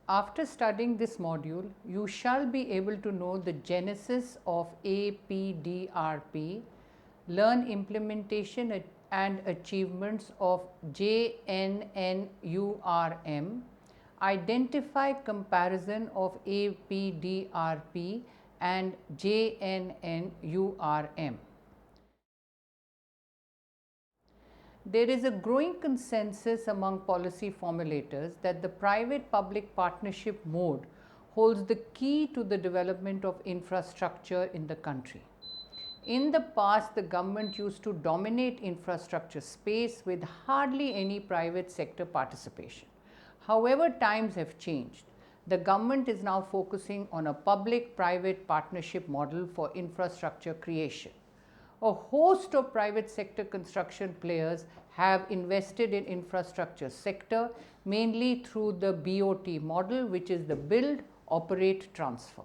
After studying this module, you shall be able to know the genesis of Apdrp, learn implementation and achievements of Jnnurm, identify comparison of Apdrp and Jnnurm. There is a growing consensus among policy formulators that the private-public partnership mode holds the key to the development of infrastructure in the country. In the past, the government used to dominate infrastructure space with hardly any private sector participation. However, times have changed. The government is now focusing on a public-private partnership model for infrastructure creation. A host of private sector construction players have invested in infrastructure sector, mainly through the BOT model, which is the build, operate, transfer.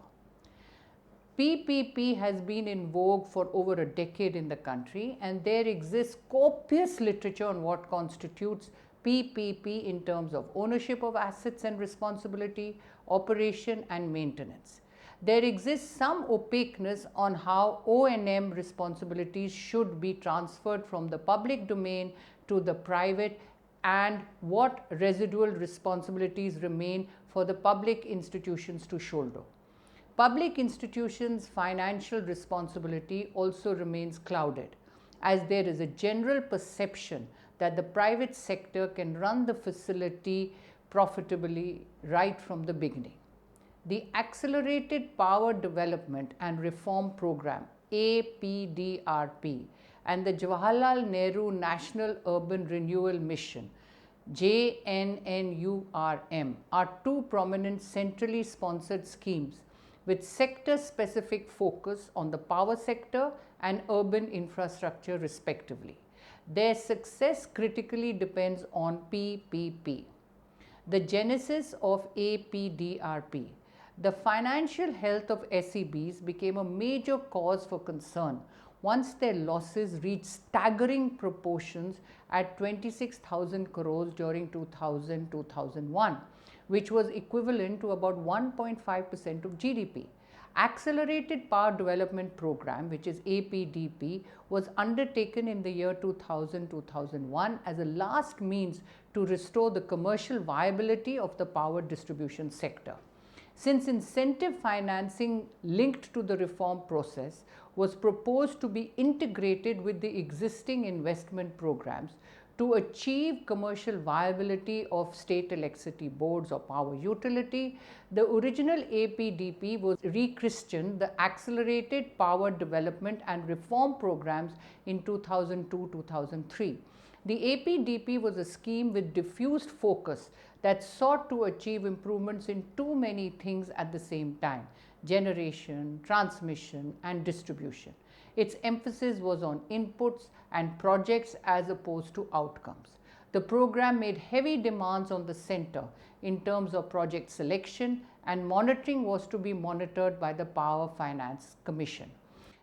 PPP has been in vogue for over a decade in the country, and there exists copious literature on what constitutes PPP in terms of ownership of assets and responsibility, operation and maintenance. There exists some opaqueness on how O&M responsibilities should be transferred from the public domain to the private and what residual responsibilities remain for the public institutions to shoulder. Public institutions' financial responsibility also remains clouded, as there is a general perception that the private sector can run the facility profitably right from the beginning. The Accelerated Power Development and Reform Program APDRP and the Jawaharlal Nehru National Urban Renewal Mission JNNURM are two prominent centrally sponsored schemes with sector-specific focus on the power sector and urban infrastructure respectively. Their success critically depends on PPP. The genesis of APDRP. The financial health of SEBs became a major cause for concern once their losses reached staggering proportions at 26,000 crores during 2000-2001, which was equivalent to about 1.5% of GDP. Accelerated Power Development Program, which is APDP, was undertaken in the year 2000-2001 as a last means to restore the commercial viability of the power distribution sector. Since incentive financing linked to the reform process was proposed to be integrated with the existing investment programs to achieve commercial viability of state electricity boards or power utility, the original APDP was rechristened the Accelerated Power Development and Reform Programs in 2002-2003. The APDP was a scheme with diffused focus that sought to achieve improvements in too many things at the same time: generation, transmission and distribution. Its emphasis was on inputs and projects as opposed to outcomes. The program made heavy demands on the center in terms of project selection, and monitoring was to be monitored by the Power Finance Commission.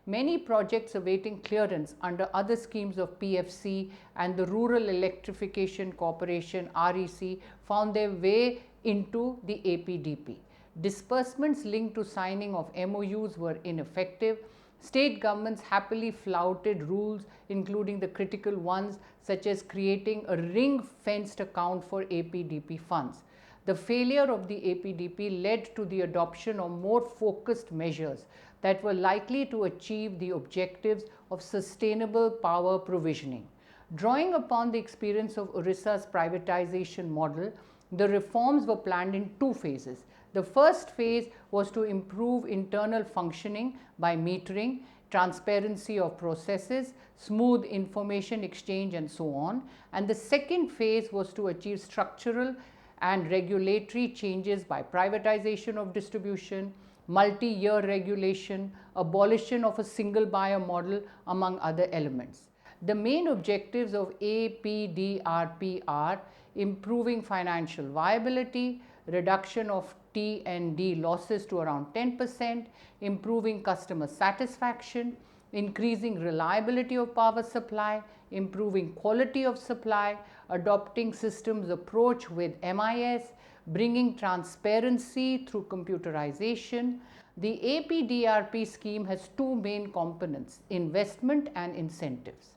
Many projects awaiting clearance under other schemes of PFC and the Rural Electrification Corporation REC found their way into the APDP. Disbursements linked to signing of MOUs were ineffective. State governments happily flouted rules, including the critical ones such as creating a ring-fenced account for APDP funds. The failure of the APDP led to the adoption of more focused measures that were likely to achieve the objectives of sustainable power provisioning. Drawing upon the experience of Odisha's privatization model, the reforms were planned in two phases. The first phase was to improve internal functioning by metering, transparency of processes, smooth information exchange and so on. And the second phase was to achieve structural and regulatory changes by privatization of distribution, multi-year regulation, abolition of a single buyer model, among other elements. The main objectives of APDRP are improving financial viability, reduction of T&D losses to around 10%, improving customer satisfaction, increasing reliability of power supply, improving quality of supply, adopting systems approach with MIS, bringing transparency through computerization. The Apdrp scheme has two main components, investment and incentives.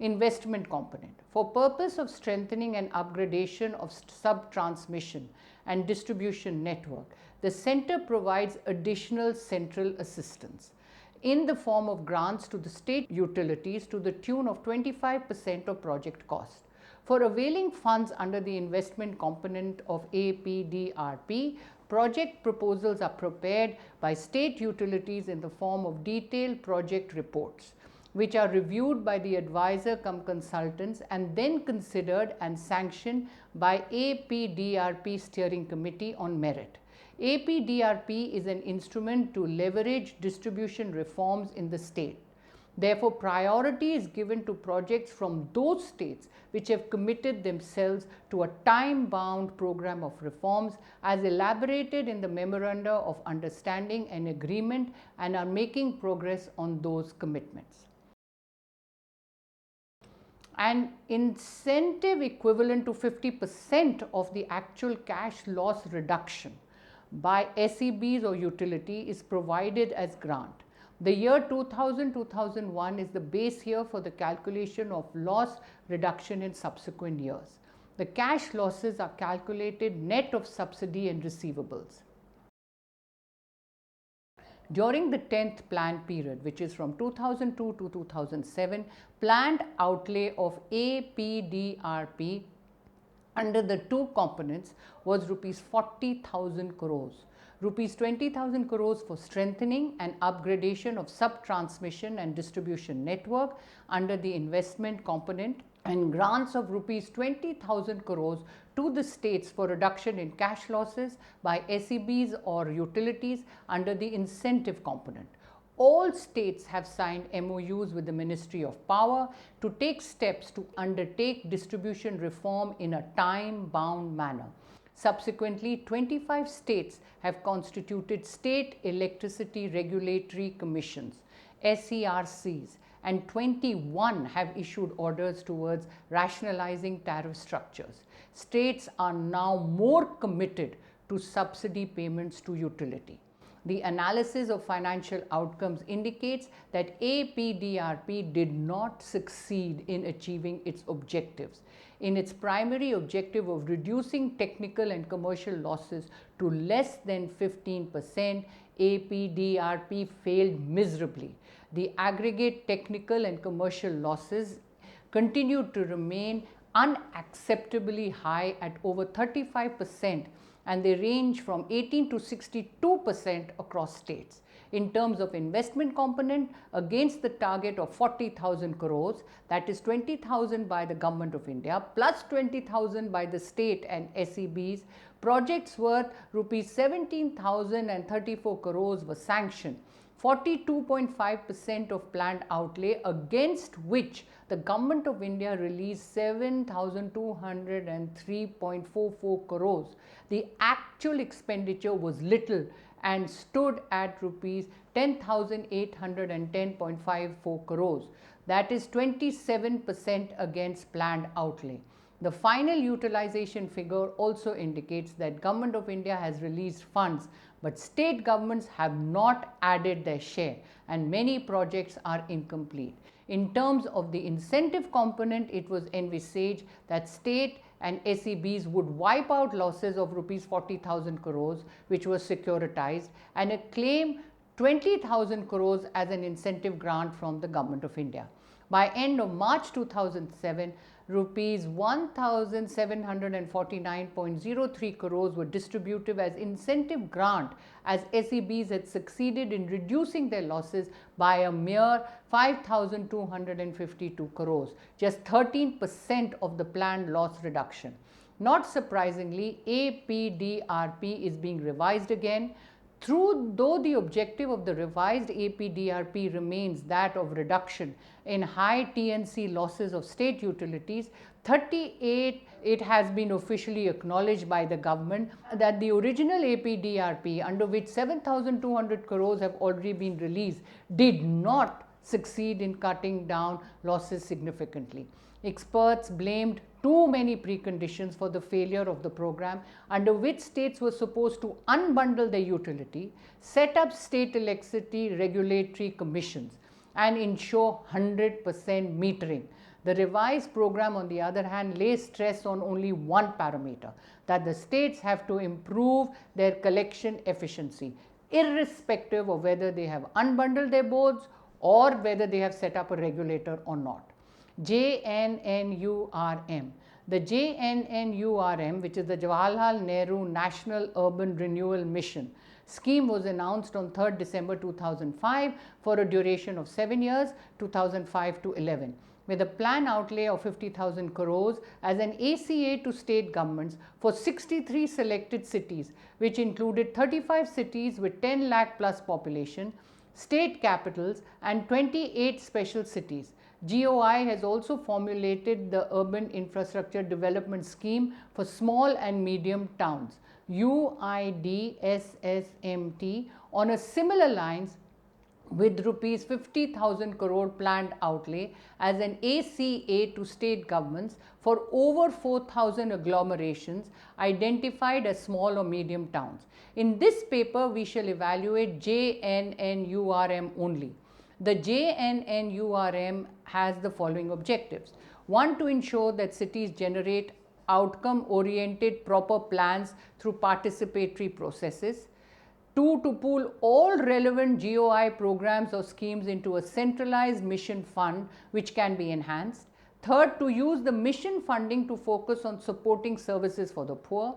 Investment component. For purpose of strengthening and upgradation of sub-transmission and distribution network, the center provides additional central assistance in the form of grants to the state utilities to the tune of 25% of project cost. For availing funds under the investment component of Apdrp, project proposals are prepared by state utilities in the form of detailed project reports, which are reviewed by the advisor cum consultants and then considered and sanctioned by Apdrp Steering Committee on merit. Apdrp is an instrument to leverage distribution reforms in the state. Therefore, priority is given to projects from those states which have committed themselves to a time-bound program of reforms as elaborated in the Memoranda of Understanding and Agreement and are making progress on those commitments. An incentive equivalent to 50% of the actual cash loss reduction by SEBs or utility is provided as grant. The year 2000-2001 is the base year for the calculation of loss reduction in subsequent years. The cash losses are calculated net of subsidy and receivables. During the 10th plan period, which is from 2002 to 2007, planned outlay of Apdrp under the two components was rupees 40,000 crores. Rupees 20,000 crores for strengthening and upgradation of sub-transmission and distribution network under the investment component, and grants of rupees 20,000 crores to the states for reduction in cash losses by SEBs or utilities under the incentive component. All states have signed MOUs with the Ministry of Power to take steps to undertake distribution reform in a time-bound manner. Subsequently, 25 states have constituted State Electricity Regulatory Commissions, SERCs, and 21 have issued orders towards rationalizing tariff structures. States are now more committed to subsidy payments to utility. The analysis of financial outcomes indicates that Apdrp did not succeed in achieving its objectives. In its primary objective of reducing technical and commercial losses to less than 15%, Apdrp failed miserably. The aggregate technical and commercial losses continued to remain unacceptably high at over 35%, and they range from 18 to 62% across states. In terms of investment component, against the target of 40,000 crores, that is 20,000 by the Government of India plus 20,000 by the state and SEBs, projects worth rupees 17,034 crores were sanctioned. 42.5% of planned outlay, against which the Government of India released 7,203.44 crores. The actual expenditure was little and stood at rupees 10,810.54 crores. That is 27% against planned outlay. The final utilization figure also indicates that Government of India has released funds, but state governments have not added their share and many projects are incomplete. In terms of the incentive component, it was envisaged that state and SEBs would wipe out losses of rupees 40,000 crores which was securitized and claim 20,000 crores as an incentive grant from the Government of India. By end of March 2007, rupees 1,749.03 crores were distributed as incentive grant, as SEBs had succeeded in reducing their losses by a mere 5,252 crores, just 13% of the planned loss reduction. Not surprisingly, Apdrp is being revised again. Though the objective of the revised Apdrp remains that of reduction in high TNC losses of state utilities, 38, it has been officially acknowledged by the government that the original Apdrp, under which 7,200 crores have already been released, did not succeed in cutting down losses significantly. Experts blamed too many preconditions for the failure of the program, under which states were supposed to unbundle their utility, set up state electricity regulatory commissions, and ensure 100% metering. The revised program, on the other hand, lays stress on only one parameter, that the states have to improve their collection efficiency, irrespective of whether they have unbundled their boards or whether they have set up a regulator or not. JNNURM. The JNNURM, which is the Jawal Nehru National Urban Renewal Mission scheme, was announced on 3rd December 2005 for a duration of 7 years, 2005 to 11, with a plan outlay of 50,000 crores as an ACA to state governments for 63 selected cities, which included 35 cities with 10 lakh plus population, state capitals, and 28 special cities. GOI has also formulated the Urban Infrastructure Development Scheme for small and medium towns, UIDSSMT, on a similar lines, with rupees 50,000 crore planned outlay as an ACA to state governments for over 4,000 agglomerations identified as small or medium towns. In this paper, we shall evaluate JNNURM only. The JNNURM has the following objectives. 1, to ensure that cities generate outcome-oriented proper plans through participatory processes. 2, to pool all relevant GOI programs or schemes into a centralized mission fund which can be enhanced. 3rd, to use the mission funding to focus on supporting services for the poor.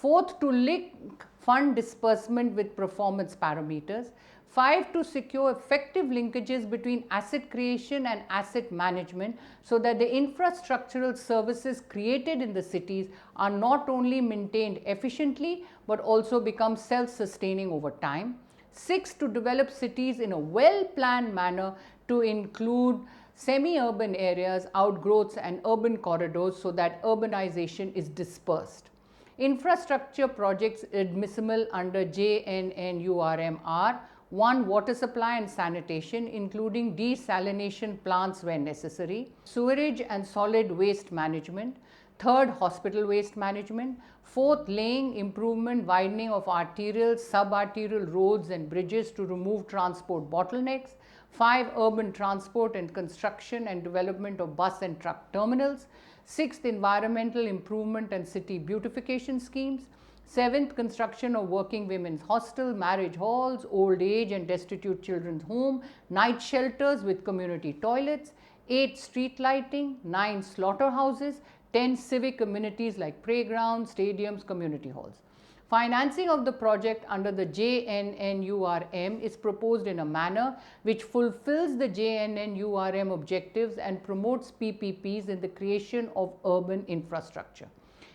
4th, to link fund disbursement with performance parameters. 5, to secure effective linkages between asset creation and asset management so that the infrastructural services created in the cities are not only maintained efficiently but also become self-sustaining over time. 6, to develop cities in a well-planned manner to include semi-urban areas, outgrowths, and urban corridors so that urbanization is dispersed. Infrastructure projects admissible under JNNURM are: 1, water supply and sanitation, including desalination plants where necessary, sewerage and solid waste management. 3rd, hospital waste management. 4th, laying, improvement, widening of arterial, subarterial roads and bridges to remove transport bottlenecks. 5, urban transport and construction and development of bus and truck terminals. 6th, environmental improvement and city beautification schemes. 7th, construction of working women's hostel, marriage halls, old age and destitute children's home, night shelters with community toilets. 8, street lighting. 9, slaughterhouses. 10, civic amenities like playgrounds, stadiums, community halls. Financing of the project under the JNNURM is proposed in a manner which fulfills the JNNURM objectives and promotes PPPs in the creation of urban infrastructure.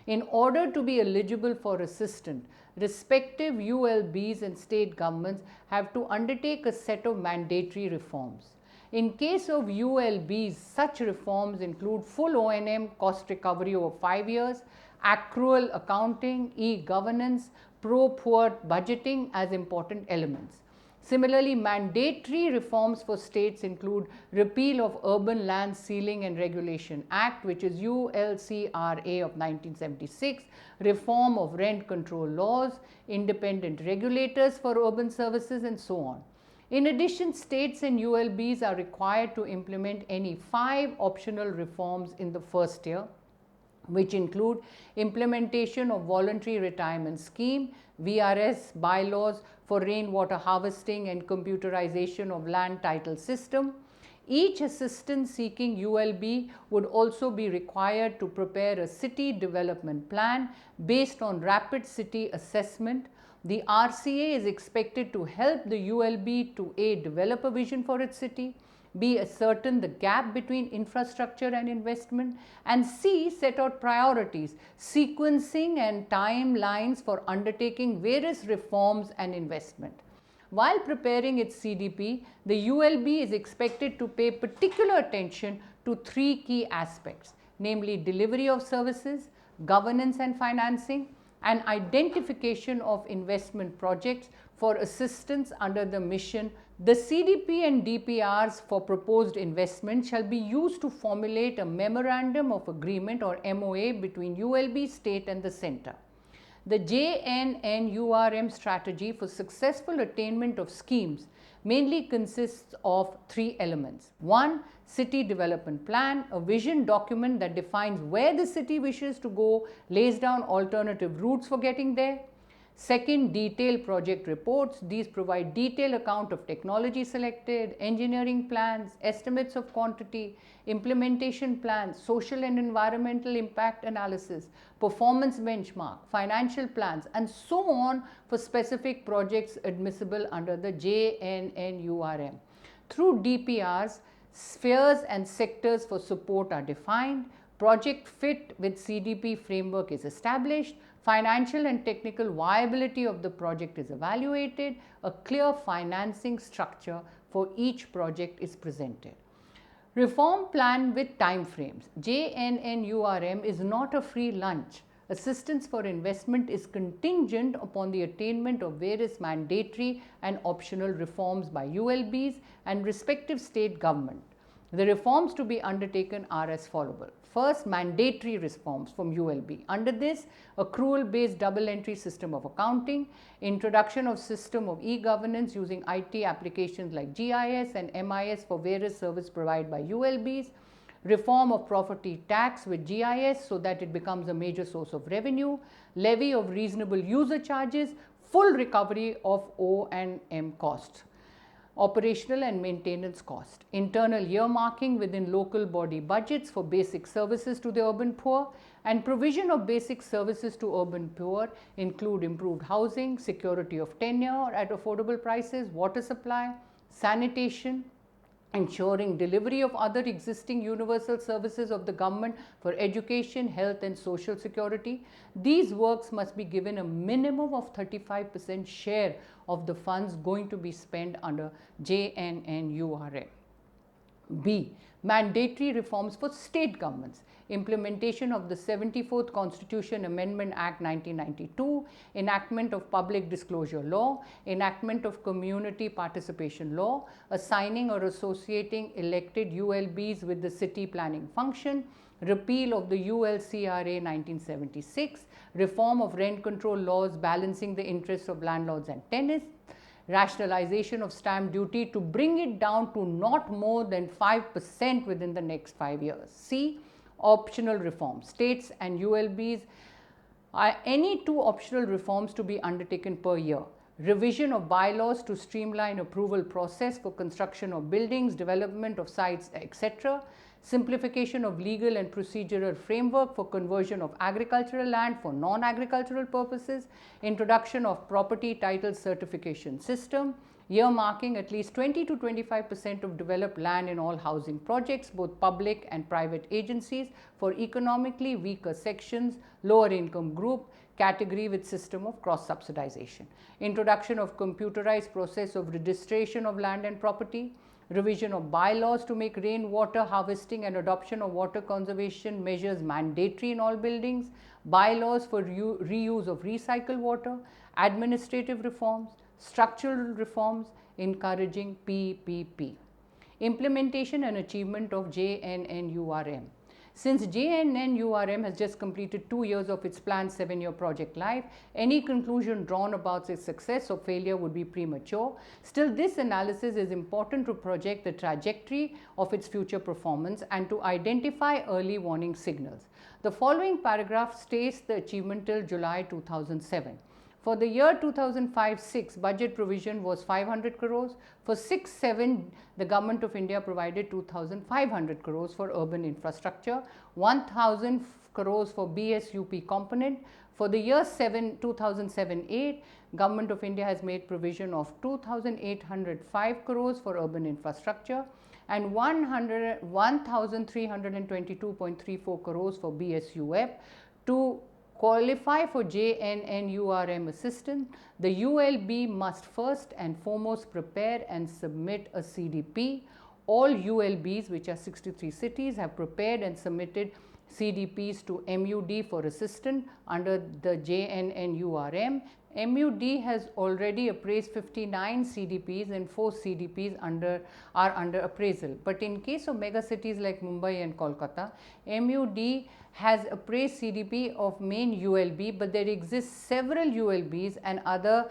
In order to be eligible for assistance, respective ULBs and state governments have to undertake a set of mandatory reforms. In case of ULBs, such reforms include full O&M cost recovery over 5 years, accrual accounting, e-governance, pro-poor budgeting as important elements. Similarly, mandatory reforms for states include repeal of Urban Land Ceiling and Regulation Act, which is ULCRA of 1976, reform of rent control laws, independent regulators for urban services, and so on. In addition, states and ULBs are required to implement any 5 optional reforms in the first year, which include implementation of voluntary retirement scheme, VRS bylaws for rainwater harvesting and computerization of land title system. Each assistant seeking ULB would also be required to prepare a city development plan based on rapid city assessment. The RCA is expected to help the ULB to A, develop a vision for its city, B, ascertain the gap between infrastructure and investment, and C, set out priorities, sequencing and timelines for undertaking various reforms and investment. While preparing its CDP, the ULB is expected to pay particular attention to 3 key aspects, namely delivery of services, governance and financing, and identification of investment projects for assistance under the mission. The CDP and DPRs for proposed investment shall be used to formulate a Memorandum of Agreement or MOA between ULB, state and the centre. The JNNURM strategy for successful attainment of schemes mainly consists of three elements. One, city development plan, a vision document that defines where the city wishes to go, lays down alternative routes for getting there. Second, detailed project reports. These provide detailed account of technology selected, engineering plans, estimates of quantity, implementation plans, social and environmental impact analysis, performance benchmark, financial plans, and so on for specific projects admissible under the JNNURM. Through DPRs, spheres and sectors for support are defined, project fit with CDP framework is established, financial and technical viability of the project is evaluated, a clear financing structure for each project is presented. Reform plan with time frames. JNNURM is not a free lunch. Assistance for investment is contingent upon the attainment of various mandatory and optional reforms by ULBs and respective state government. The reforms to be undertaken are as follows. First, mandatory reforms from ULB. Under this, accrual-based double-entry system of accounting, introduction of system of e-governance using IT applications like GIS and MIS for various services provided by ULBs, reform of property tax with GIS so that it becomes a major source of revenue, levy of reasonable user charges, full recovery of O&M costs. Operational and maintenance cost, internal earmarking within local body budgets for basic services to the urban poor, and provision of basic services to urban poor include improved housing, security of tenure at affordable prices, water supply, sanitation, ensuring delivery of other existing universal services of the government for education, health and social security. These works must be given a minimum of 35% share of the funds going to be spent under JNNURM. B. Mandatory reforms for state governments. Implementation of the 74th Constitution Amendment Act 1992, enactment of Public Disclosure Law, enactment of Community Participation Law, assigning or associating elected ULBs with the city planning function, repeal of the ULCRA 1976, reform of rent control laws balancing the interests of landlords and tenants, rationalization of stamp duty to bring it down to not more than 5% within the next 5 years. C. Optional reforms. States and ULBs are any two optional reforms to be undertaken per year. Revision of bylaws to streamline approval process for construction of buildings, development of sites, etc. Simplification of legal and procedural framework for conversion of agricultural land for non-agricultural purposes. Introduction of property title certification system. Earmarking at least 20 to 25% of developed land in all housing projects, both public and private agencies, for economically weaker sections, lower income group, category with system of cross subsidization. Introduction of computerized process of registration of land and property. Revision of bylaws to make rainwater harvesting and adoption of water conservation measures mandatory in all buildings. Bylaws for reuse of recycled water. Administrative reforms. Structural reforms encouraging PPP. Implementation and achievement of JNNURM. Since JNNURM has just completed 2 years of its planned 7-year project life, any conclusion drawn about its success or failure would be premature. Still, this analysis is important to project the trajectory of its future performance and to identify early warning signals. The following paragraph states the achievement till July 2007. For the year 2005-06, budget provision was 500 crores. For 6-7, the Government of India provided 2,500 crores for urban infrastructure, 1,000 crores for BSUP component. For the year 2007-08, Government of India has made provision of 2,805 crores for urban infrastructure and 1,322.34 crores for BSUP. To qualify for JNNURM assistance, the ULB must first and foremost prepare and submit a CDP. All ULBs, which are 63 cities, have prepared and submitted CDPs to MUD for assistance under the JNNURM. MUD has already appraised 59 CDPs and 4 CDPs are under appraisal. But in case of mega cities like Mumbai and Kolkata, MUD has appraised CDP of main ULB, but there exist several ULBs and other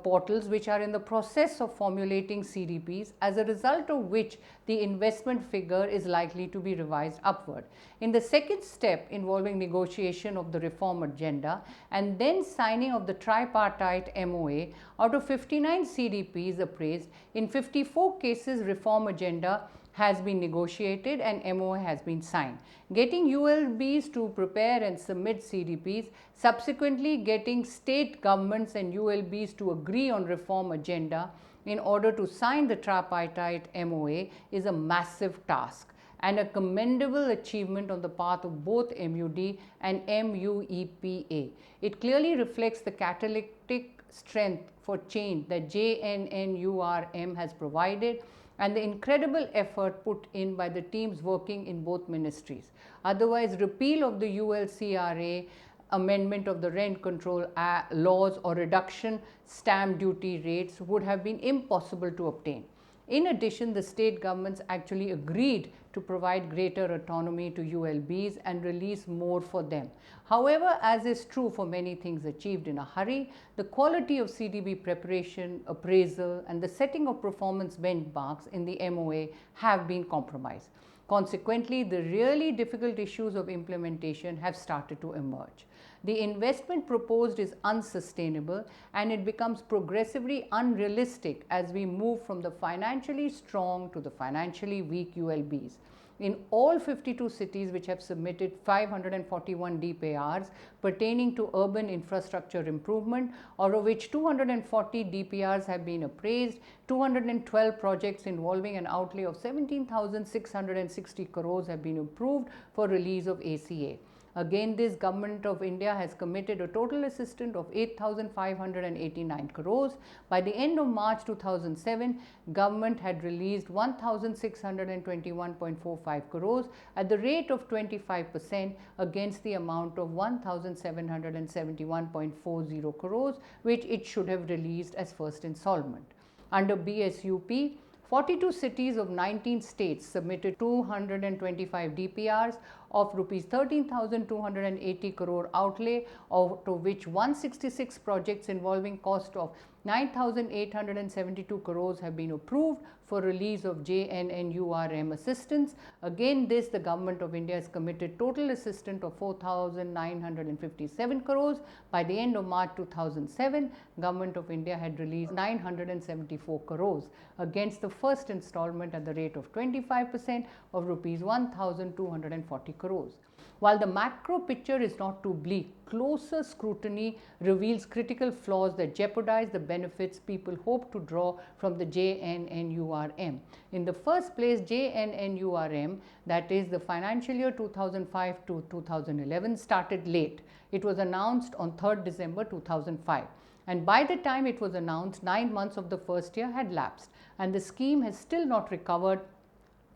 portals which are in the process of formulating CDPs, as a result of which the investment figure is likely to be revised upward. In the second step involving negotiation of the reform agenda and then signing of the tripartite MOA, out of 59 CDPs appraised, in 54 cases reform agenda has been negotiated and MOA has been signed. Getting ULBs to prepare and submit CDPs, subsequently getting state governments and ULBs to agree on reform agenda in order to sign the tripartite MOA is a massive task and a commendable achievement on the part of both MUD and MUEPA. It clearly reflects the catalytic strength for change that JNNURM has provided and the incredible effort put in by the teams working in both ministries. Otherwise, repeal of the ULCRA, amendment of the rent control laws or reduction stamp duty rates would have been impossible to obtain. In addition, the state governments actually agreed to provide greater autonomy to ULBs and release more for them. However, as is true for many things achieved in a hurry, the quality of CDP preparation, appraisal and the setting of performance benchmarks in the MOA have been compromised. Consequently, the really difficult issues of implementation have started to emerge. The investment proposed is unsustainable and it becomes progressively unrealistic as we move from the financially strong to the financially weak ULBs. In all 52 cities which have submitted 541 DPRs pertaining to urban infrastructure improvement, out of which 240 DPRs have been appraised, 212 projects involving an outlay of 17,660 crores have been approved for release of ACA. Again, this Government of India has committed a total assistance of 8,589 crores. By the end of March 2007, Government had released 1,621.45 crores at the rate of 25% against the amount of 1,771.40 crores, which it should have released as first installment. Under BSUP, 42 cities of 19 states submitted 225 DPRs of rupees 13,280 crore outlay, out of which 166 projects involving cost of 9,872 crores have been approved for release of JNNURM assistance. Again, this the Government of India has committed total assistance of 4,957 crores. By the end of March 2007, Government of India had released 974 crores against the first installment at the rate of 25% of rupees 1,240 crores. While the macro picture is not too bleak, closer scrutiny reveals critical flaws that jeopardize the benefits people hope to draw from the JNNURM. In the first place, JNNURM, that is the financial year 2005 to 2011, started late. It was announced on 3rd December 2005. And by the time it was announced, 9 months of the first year had lapsed, and the scheme has still not recovered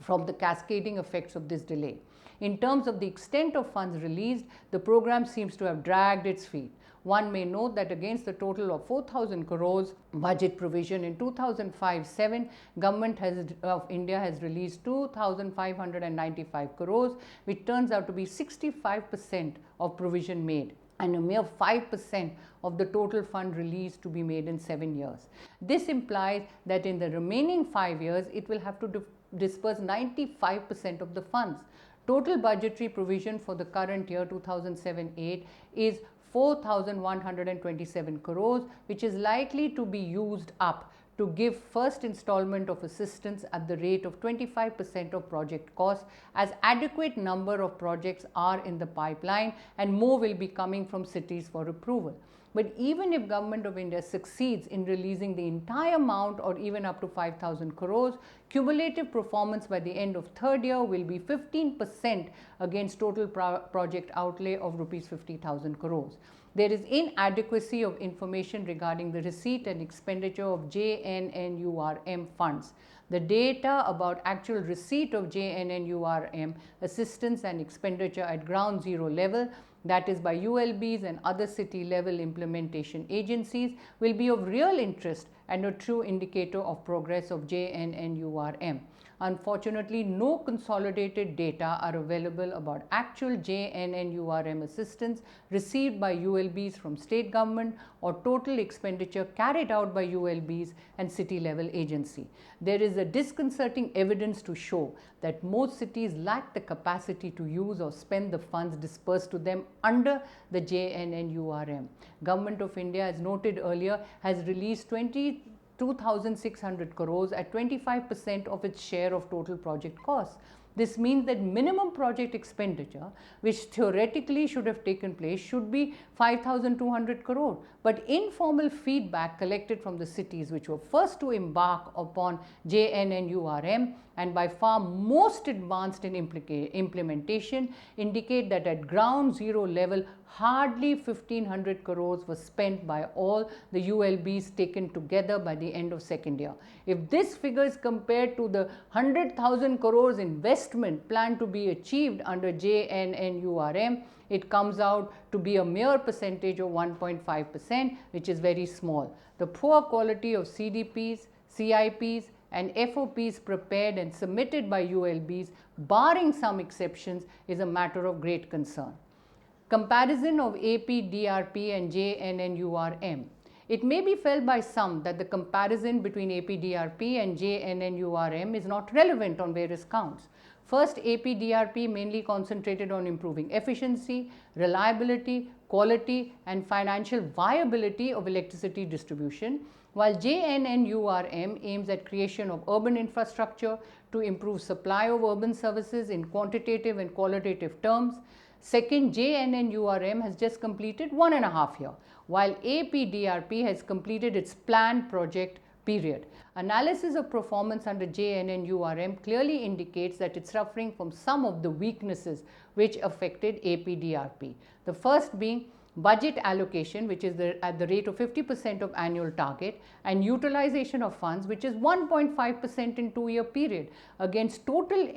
from the cascading effects of this delay. In terms of the extent of funds released, the program seems to have dragged its feet. One may note that against the total of 4,000 crores budget provision in 2005-07, Government of India has released 2,595 crores, which turns out to be 65% of provision made and a mere 5% of the total fund released to be made in 7 years. This implies that in the remaining 5 years, it will have to disperse 95% of the funds. Total budgetary provision for the current year 2007-08 is 4,127 crores, which is likely to be used up to give first installment of assistance at the rate of 25% of project cost, as adequate number of projects are in the pipeline and more will be coming from cities for approval. But even if Government of India succeeds in releasing the entire amount or even up to 5,000 crores, cumulative performance by the end of third year will be 15% against total project outlay of rupees 50,000 crores. There is inadequacy of information regarding the receipt and expenditure of JNNURM funds. The data about actual receipt of JNNURM assistance and expenditure at ground zero level, that is by ULBs and other city level implementation agencies, will be of real interest and a true indicator of progress of JNNURM. Unfortunately, no consolidated data are available about actual JNNURM assistance received by ULBs from state government or total expenditure carried out by ULBs and city level agency. There is a disconcerting evidence to show that most cities lack the capacity to use or spend the funds dispersed to them under the JNNURM. Government of India, as noted earlier, has released 22,600 crores at 25% of its share of total project costs. This means that minimum project expenditure, which theoretically should have taken place, should be 5,200 crore. But informal feedback collected from the cities which were first to embark upon JNNURM and by far most advanced in implementation indicate that at ground zero level, hardly 1,500 crores was spent by all the ULBs taken together by the end of second year. If this figure is compared to the 100,000 crores investment planned to be achieved under JNNURM, it comes out to be a mere percentage of 1.5%, which is very small. The poor quality of CDPs, CIPs and FOPs prepared and submitted by ULBs, barring some exceptions, is a matter of great concern. Comparison of Ap Drp and JNNURM. It may be felt by some that the comparison between Ap Drp and JNNURM is not relevant on various counts. First, Ap Drp mainly concentrated on improving efficiency, reliability, quality and financial viability of electricity distribution, while JNNURM aims at creation of urban infrastructure to improve supply of urban services in quantitative and qualitative terms. Second, JNNURM has just completed 1.5 years, while Ap Drp has completed its planned project period. Analysis of performance under JNNURM clearly indicates that it's suffering from some of the weaknesses which affected Ap Drp. The first being budget allocation, which is at the rate of 50% of annual target, and utilization of funds, which is 1.5% in 2-year period against total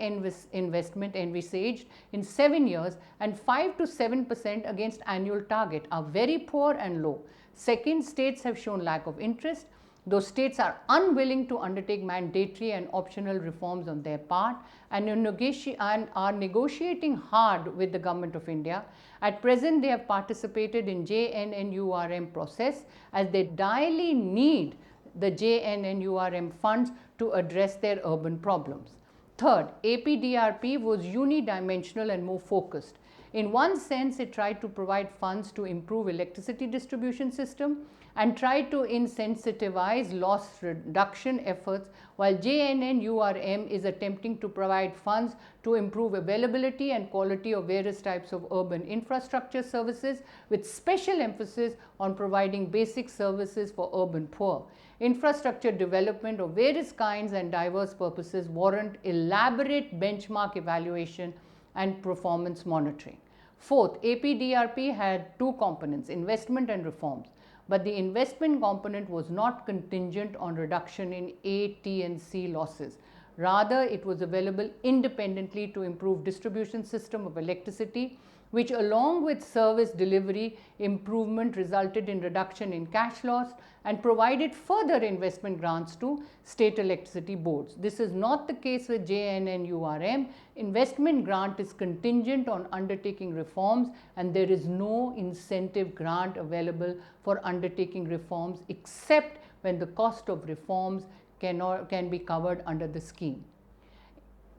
investment envisaged in 7 years and 5 to 7% against annual target, are very poor and low. Second, states have shown lack of interest. Those states are unwilling to undertake mandatory and optional reforms on their part and are negotiating hard with the Government of India. At present, they have participated in JNNURM process as they direly need the JNNURM funds to address their urban problems. Third, Ap Drp was unidimensional and more focused. In one sense, it tried to provide funds to improve electricity distribution system and try to insensitivize loss reduction efforts, while JNNURM is attempting to provide funds to improve availability and quality of various types of urban infrastructure services, with special emphasis on providing basic services for urban poor. Infrastructure development of various kinds and diverse purposes warrant elaborate benchmark evaluation and performance monitoring. Fourth, Ap Drp had two components, investment and reforms. But the investment component was not contingent on reduction in A, T and C losses. Rather, it was available independently to improve distribution system of electricity, which along with service delivery improvement resulted in reduction in cash loss and provided further investment grants to state electricity boards. This is not the case with JNNURM. Investment grant is contingent on undertaking reforms and there is no incentive grant available for undertaking reforms except when the cost of reforms can be covered under the scheme.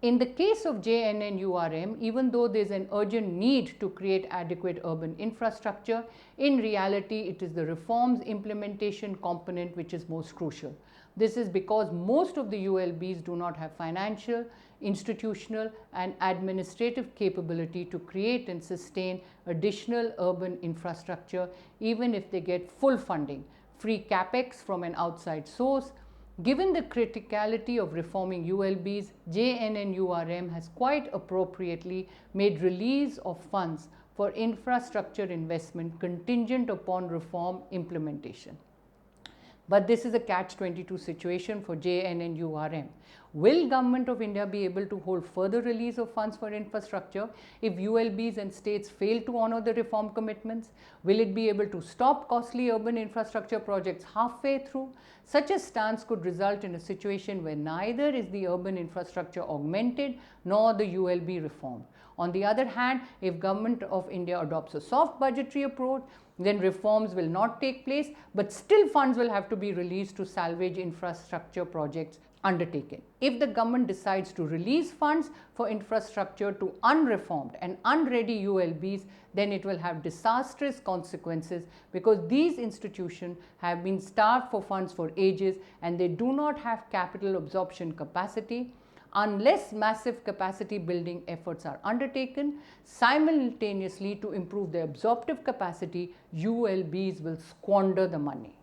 In the case of JNNURM, even though there is an urgent need to create adequate urban infrastructure, in reality it is the reforms implementation component which is most crucial. This is because most of the ULBs do not have financial, institutional and administrative capability to create and sustain additional urban infrastructure even if they get full funding, free capex from an outside source. Given the criticality of reforming ULBs, JNNURM has quite appropriately made release of funds for infrastructure investment contingent upon reform implementation. But this is a catch-22 situation for JNNURM. Will Government of India be able to hold further release of funds for infrastructure if ULBs and states fail to honour the reform commitments? Will it be able to stop costly urban infrastructure projects halfway through? Such a stance could result in a situation where neither is the urban infrastructure augmented nor the ULB reformed. On the other hand, if Government of India adopts a soft budgetary approach, then reforms will not take place, but still funds will have to be released to salvage infrastructure projects undertaken. If the government decides to release funds for infrastructure to unreformed and unready ULBs, then it will have disastrous consequences, because these institutions have been starved for funds for ages and they do not have capital absorption capacity. Unless massive capacity building efforts are undertaken simultaneously to improve their absorptive capacity, ULBs will squander the money.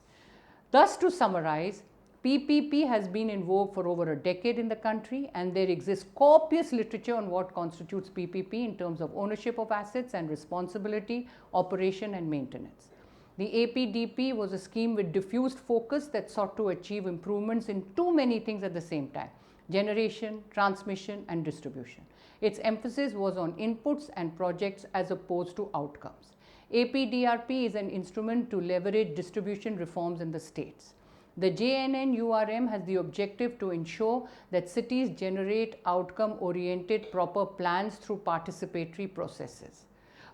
Thus, to summarize, PPP has been in vogue for over a decade in the country, and there exists copious literature on what constitutes PPP in terms of ownership of assets and responsibility, operation and maintenance. The Apdp was a scheme with diffused focus that sought to achieve improvements in too many things at the same time: generation, transmission and distribution. Its emphasis was on inputs and projects as opposed to outcomes. Apdrp is an instrument to leverage distribution reforms in the states. The JNNURM has the objective to ensure that cities generate outcome-oriented proper plans through participatory processes.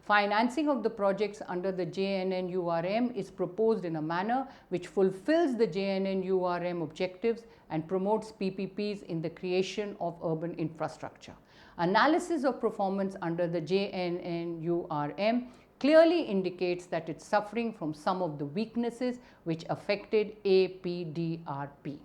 Financing of the projects under the JNNURM is proposed in a manner which fulfills the JNNURM objectives and promotes PPPs in the creation of urban infrastructure. Analysis of performance under the JNNURM clearly indicates that it's suffering from some of the weaknesses which affected Apdrp.